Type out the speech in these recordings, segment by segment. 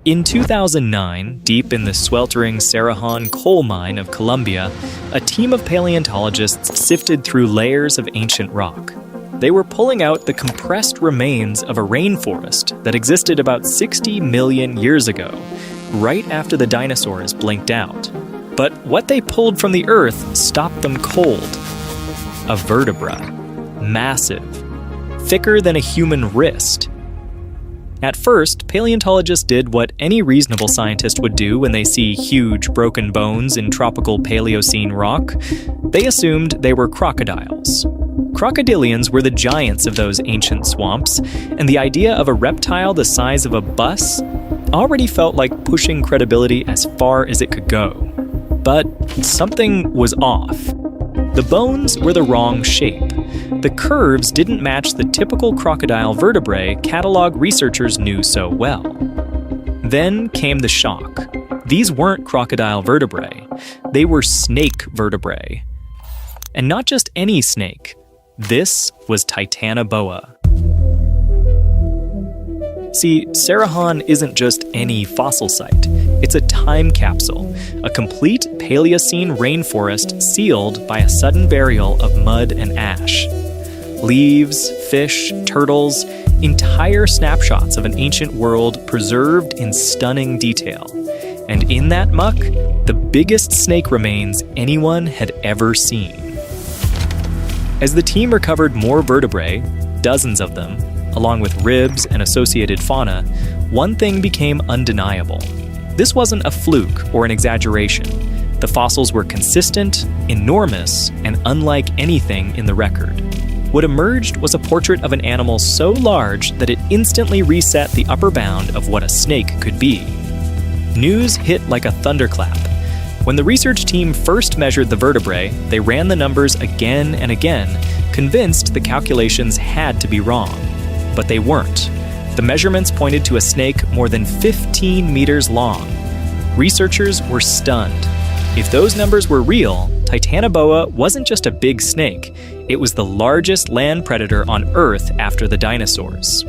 In 2009, deep in the sweltering Cerrejón coal mine of Colombia, a team of paleontologists sifted through layers of ancient rock. They were pulling out the compressed remains of a rainforest that existed about 60 million years ago, right after the dinosaurs blinked out. But what they pulled from the earth stopped them cold. A vertebra. Massive. Thicker than a human wrist. At first, paleontologists did what any reasonable scientist would do when they see huge broken bones in tropical Paleocene rock. They assumed they were crocodiles. Crocodilians were the giants of those ancient swamps, and the idea of a reptile the size of a bus already felt like pushing credibility as far as it could go. But something was off. The bones were the wrong shape. The curves didn't match the typical crocodile vertebrae catalog researchers knew so well. Then came the shock. These weren't crocodile vertebrae. They were snake vertebrae. And not just any snake. This was Titanoboa. See, Cerrejón isn't just any fossil site. It's a time capsule, a complete Paleocene rainforest sealed by a sudden burial of mud and ash. Leaves, fish, turtles, entire snapshots of an ancient world preserved in stunning detail. And in that muck, the biggest snake remains anyone had ever seen. As the team recovered more vertebrae, dozens of them, along with ribs and associated fauna, one thing became undeniable. This wasn't a fluke or an exaggeration. The fossils were consistent, enormous, and unlike anything in the record. What emerged was a portrait of an animal so large that it instantly reset the upper bound of what a snake could be. News hit like a thunderclap. When the research team first measured the vertebrae, they ran the numbers again and again, convinced the calculations had to be wrong. But they weren't. The measurements pointed to a snake more than 15 meters long. Researchers were stunned. If those numbers were real, Titanoboa wasn't just a big snake. It was the largest land predator on Earth after the dinosaurs.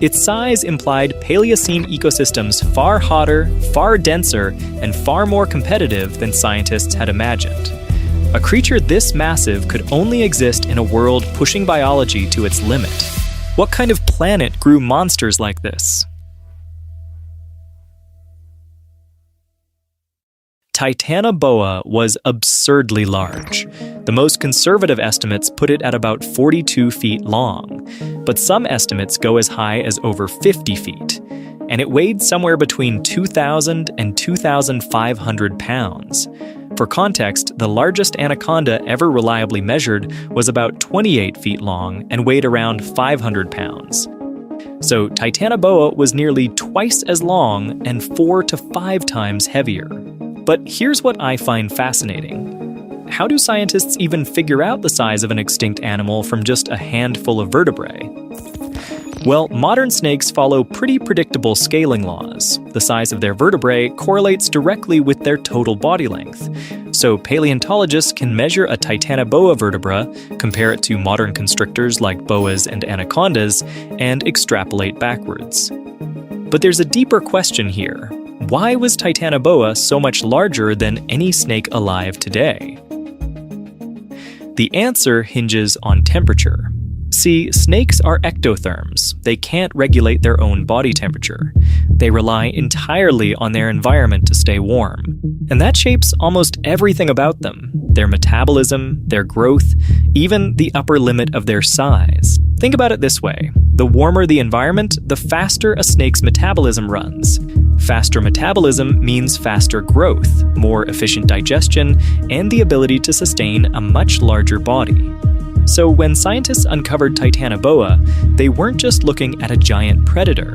Its size implied Paleocene ecosystems far hotter, far denser, and far more competitive than scientists had imagined. A creature this massive could only exist in a world pushing biology to its limit. What kind of planet grew monsters like this? Titanoboa was absurdly large. The most conservative estimates put it at about 42 feet long, but some estimates go as high as over 50 feet, and it weighed somewhere between 2,000 and 2,500 pounds. For context, the largest anaconda ever reliably measured was about 28 feet long and weighed around 500 pounds. So Titanoboa was nearly twice as long and 4 to 5 times heavier. But here's what I find fascinating. How do scientists even figure out the size of an extinct animal from just a handful of vertebrae? Well, modern snakes follow pretty predictable scaling laws. The size of their vertebrae correlates directly with their total body length. So paleontologists can measure a Titanoboa vertebra, compare it to modern constrictors like boas and anacondas, and extrapolate backwards. But there's a deeper question here. Why was Titanoboa so much larger than any snake alive today? The answer hinges on temperature. See, snakes are ectotherms. They can't regulate their own body temperature. They rely entirely on their environment to stay warm. And that shapes almost everything about them: their metabolism, their growth, even the upper limit of their size. Think about it this way. The warmer the environment, the faster a snake's metabolism runs. Faster metabolism means faster growth, more efficient digestion, and the ability to sustain a much larger body. So when scientists uncovered Titanoboa, they weren't just looking at a giant predator.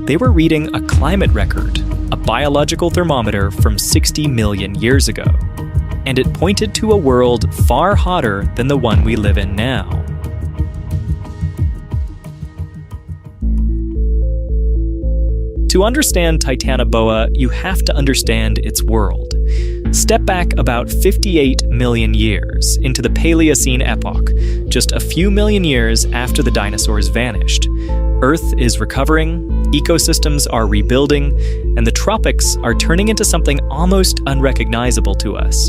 They were reading a climate record, a biological thermometer from 60 million years ago. And it pointed to a world far hotter than the one we live in now. To understand Titanoboa, you have to understand its world. Step back about 58 million years into the Paleocene epoch, just a few million years after the dinosaurs vanished. Earth is recovering, Ecosystems are rebuilding, and the tropics are turning into something almost unrecognizable to us.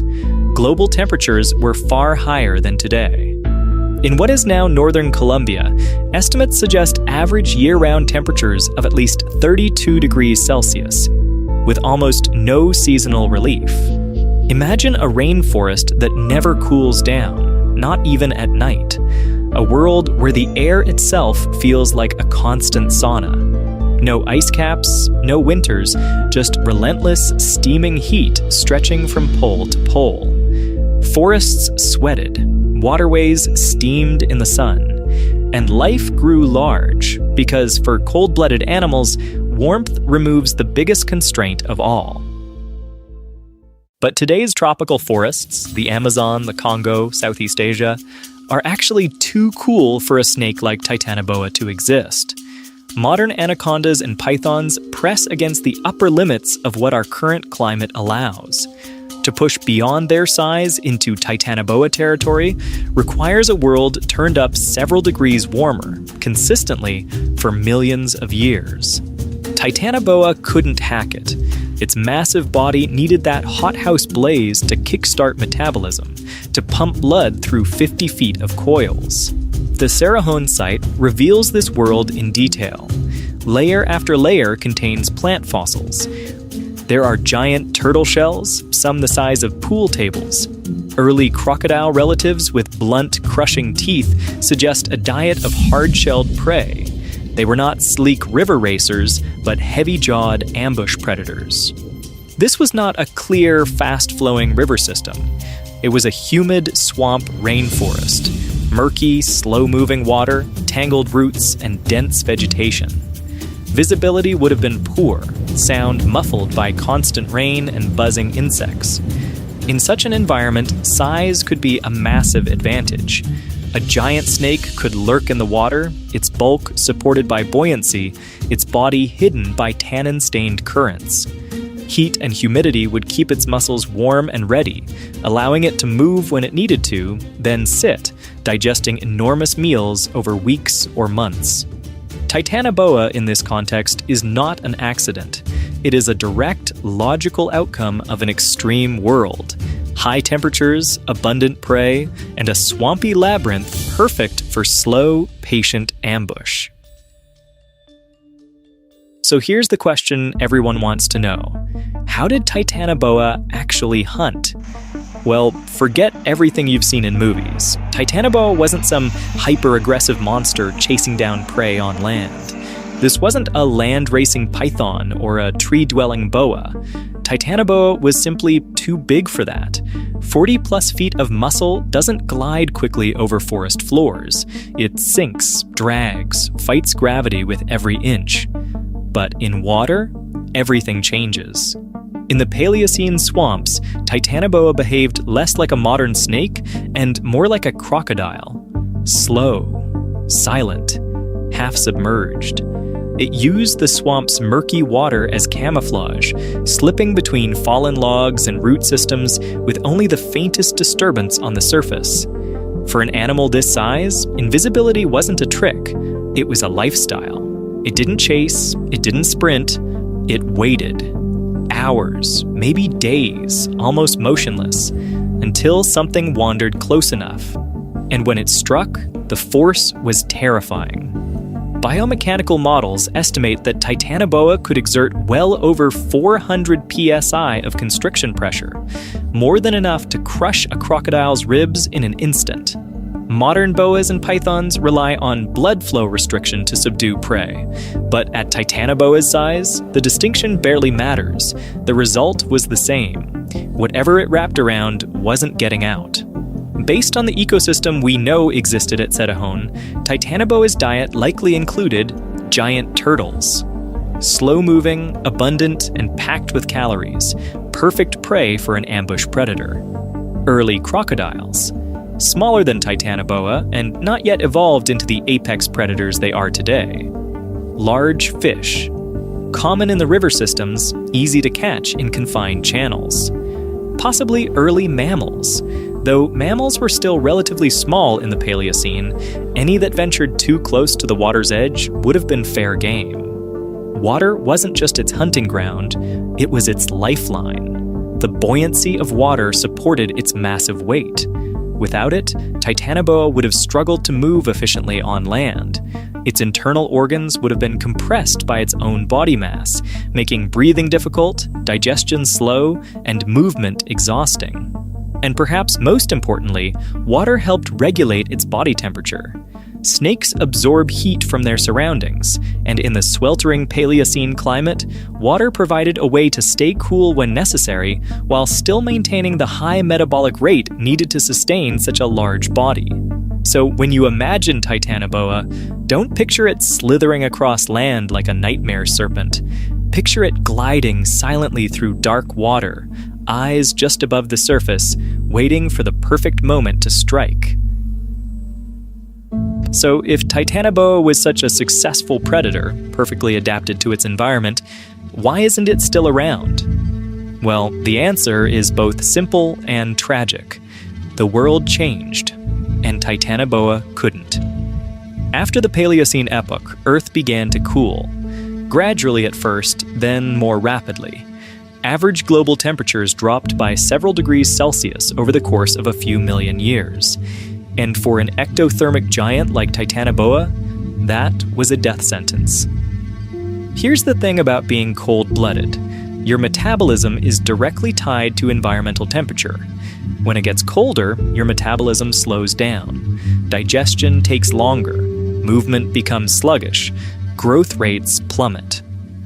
Global temperatures were far higher than today. In what is now northern Colombia, estimates suggest average year-round temperatures of at least 32 degrees Celsius, with almost no seasonal relief. Imagine a rainforest that never cools down, not even at night. A world where the air itself feels like a constant sauna. No ice caps, no winters, just relentless, steaming heat stretching from pole to pole. Forests sweated, waterways steamed in the sun, and life grew large because for cold-blooded animals, warmth removes the biggest constraint of all. But today's tropical forests, the Amazon, the Congo, Southeast Asia, are actually too cool for a snake like Titanoboa to exist. Modern anacondas and pythons press against the upper limits of what our current climate allows. To push beyond their size into Titanoboa territory requires a world turned up several degrees warmer, consistently, for millions of years. Titanoboa couldn't hack it. Its massive body needed that hothouse blaze to kickstart metabolism, to pump blood through 50 feet of coils. The Cerrejón site reveals this world in detail. Layer after layer contains plant fossils. There are giant turtle shells, some the size of pool tables. Early crocodile relatives with blunt, crushing teeth suggest a diet of hard-shelled prey. They were not sleek river racers, but heavy-jawed ambush predators. This was not a clear, fast-flowing river system. It was a humid swamp rainforest. Murky, slow-moving water, tangled roots, and dense vegetation. Visibility would have been poor, sound muffled by constant rain and buzzing insects. In such an environment, size could be a massive advantage. A giant snake could lurk in the water, its bulk supported by buoyancy, its body hidden by tannin-stained currents. Heat and humidity would keep its muscles warm and ready, allowing it to move when it needed to, then sit, digesting enormous meals over weeks or months. Titanoboa in this context is not an accident. It is a direct, logical outcome of an extreme world. High temperatures, abundant prey, and a swampy labyrinth perfect for slow, patient ambush. So here's the question everyone wants to know. How did Titanoboa actually hunt? Well, forget everything you've seen in movies. Titanoboa wasn't some hyper-aggressive monster chasing down prey on land. This wasn't a land-racing python or a tree-dwelling boa. Titanoboa was simply too big for that. 40-plus feet of muscle doesn't glide quickly over forest floors. It sinks, drags, fights gravity with every inch. But in water, everything changes. In the Paleocene swamps, Titanoboa behaved less like a modern snake and more like a crocodile. Slow, silent, half-submerged. It used the swamp's murky water as camouflage, slipping between fallen logs and root systems with only the faintest disturbance on the surface. For an animal this size, invisibility wasn't a trick. It was a lifestyle. It didn't chase, it didn't sprint, it waited. Hours, maybe days, almost motionless, until something wandered close enough. And when it struck, the force was terrifying. Biomechanical models estimate that Titanoboa could exert well over 400 psi of constriction pressure, more than enough to crush a crocodile's ribs in an instant. Modern boas and pythons rely on blood flow restriction to subdue prey, but at Titanoboa's size, the distinction barely matters. The result was the same. Whatever it wrapped around wasn't getting out. Based on the ecosystem we know existed at Cerrejón, Titanoboa's diet likely included giant turtles. Slow-moving, abundant, and packed with calories, perfect prey for an ambush predator. Early crocodiles. Smaller than Titanoboa and not yet evolved into the apex predators they are today. Large fish. Common in the river systems, easy to catch in confined channels. Possibly early mammals. Though mammals were still relatively small in the Paleocene, any that ventured too close to the water's edge would have been fair game. Water wasn't just its hunting ground, it was its lifeline. The buoyancy of water supported its massive weight. Without it, Titanoboa would have struggled to move efficiently on land. Its internal organs would have been compressed by its own body mass, making breathing difficult, digestion slow, and movement exhausting. And perhaps most importantly, water helped regulate its body temperature. Snakes absorb heat from their surroundings, and in the sweltering Paleocene climate, water provided a way to stay cool when necessary while still maintaining the high metabolic rate needed to sustain such a large body. So when you imagine Titanoboa, don't picture it slithering across land like a nightmare serpent. Picture it gliding silently through dark water, eyes just above the surface, waiting for the perfect moment to strike. So if Titanoboa was such a successful predator, perfectly adapted to its environment, why isn't it still around? Well, the answer is both simple and tragic. The world changed, and Titanoboa couldn't. After the Paleocene epoch, Earth began to cool. Gradually at first, then more rapidly. Average global temperatures dropped by several degrees Celsius over the course of a few million years. And for an ectothermic giant like Titanoboa, that was a death sentence. Here's the thing about being cold-blooded. Your metabolism is directly tied to environmental temperature. When it gets colder, your metabolism slows down. Digestion takes longer. Movement becomes sluggish. Growth rates plummet.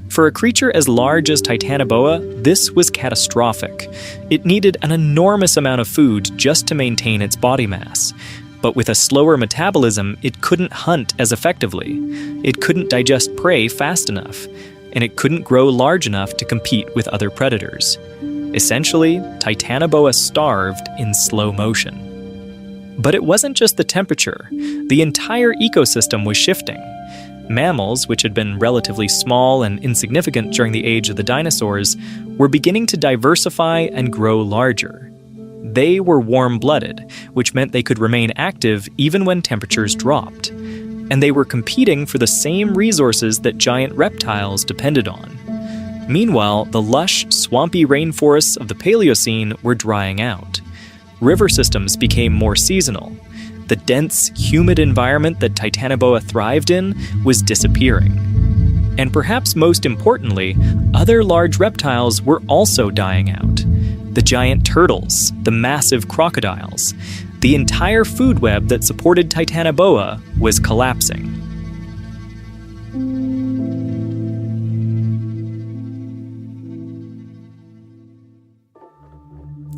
For a creature as large as Titanoboa, this was catastrophic. It needed an enormous amount of food just to maintain its body mass. But with a slower metabolism, it couldn't hunt as effectively. It couldn't digest prey fast enough. And it couldn't grow large enough to compete with other predators. Essentially, Titanoboa starved in slow motion. But it wasn't just the temperature. The entire ecosystem was shifting. Mammals, which had been relatively small and insignificant during the age of the dinosaurs, were beginning to diversify and grow larger. They were warm-blooded, which meant they could remain active even when temperatures dropped. And they were competing for the same resources that giant reptiles depended on. Meanwhile, the lush, swampy rainforests of the Paleocene were drying out. River systems became more seasonal. The dense, humid environment that Titanoboa thrived in was disappearing. And perhaps most importantly, other large reptiles were also dying out. The giant turtles, the massive crocodiles. The entire food web that supported Titanoboa was collapsing.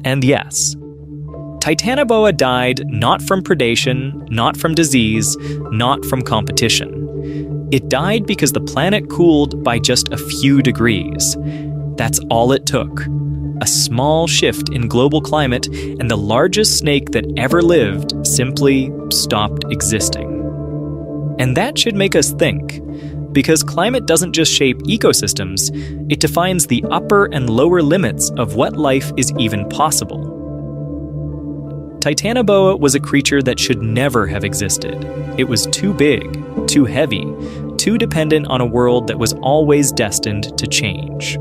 And yes, Titanoboa died not from predation, not from disease, not from competition. It died because the planet cooled by just a few degrees. That's all it took. A small shift in global climate, and the largest snake that ever lived simply stopped existing. And that should make us think, because climate doesn't just shape ecosystems, it defines the upper and lower limits of what life is even possible. Titanoboa was a creature that should never have existed. It was too big, too heavy, too dependent on a world that was always destined to change.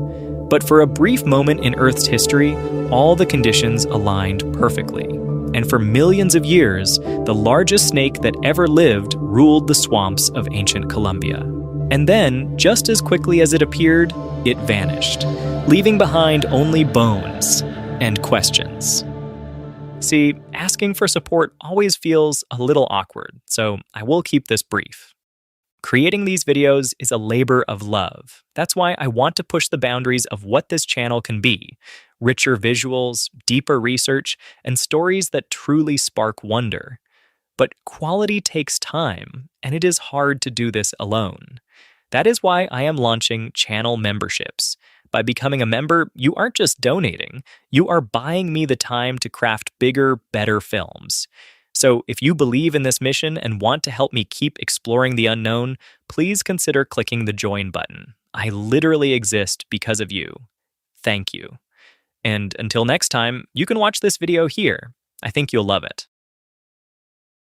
But for a brief moment in Earth's history, all the conditions aligned perfectly. And for millions of years, the largest snake that ever lived ruled the swamps of ancient Colombia. And then, just as quickly as it appeared, it vanished, leaving behind only bones and questions. See, asking for support always feels a little awkward, so I will keep this brief. Creating these videos is a labor of love. That's why I want to push the boundaries of what this channel can be. Richer visuals, deeper research, and stories that truly spark wonder. But quality takes time, and it is hard to do this alone. That is why I am launching channel memberships. By becoming a member, you aren't just donating, you are buying me the time to craft bigger, better films. So if you believe in this mission and want to help me keep exploring the unknown, please consider clicking the join button. I literally exist because of you. Thank you. And until next time, you can watch this video here. I think you'll love it.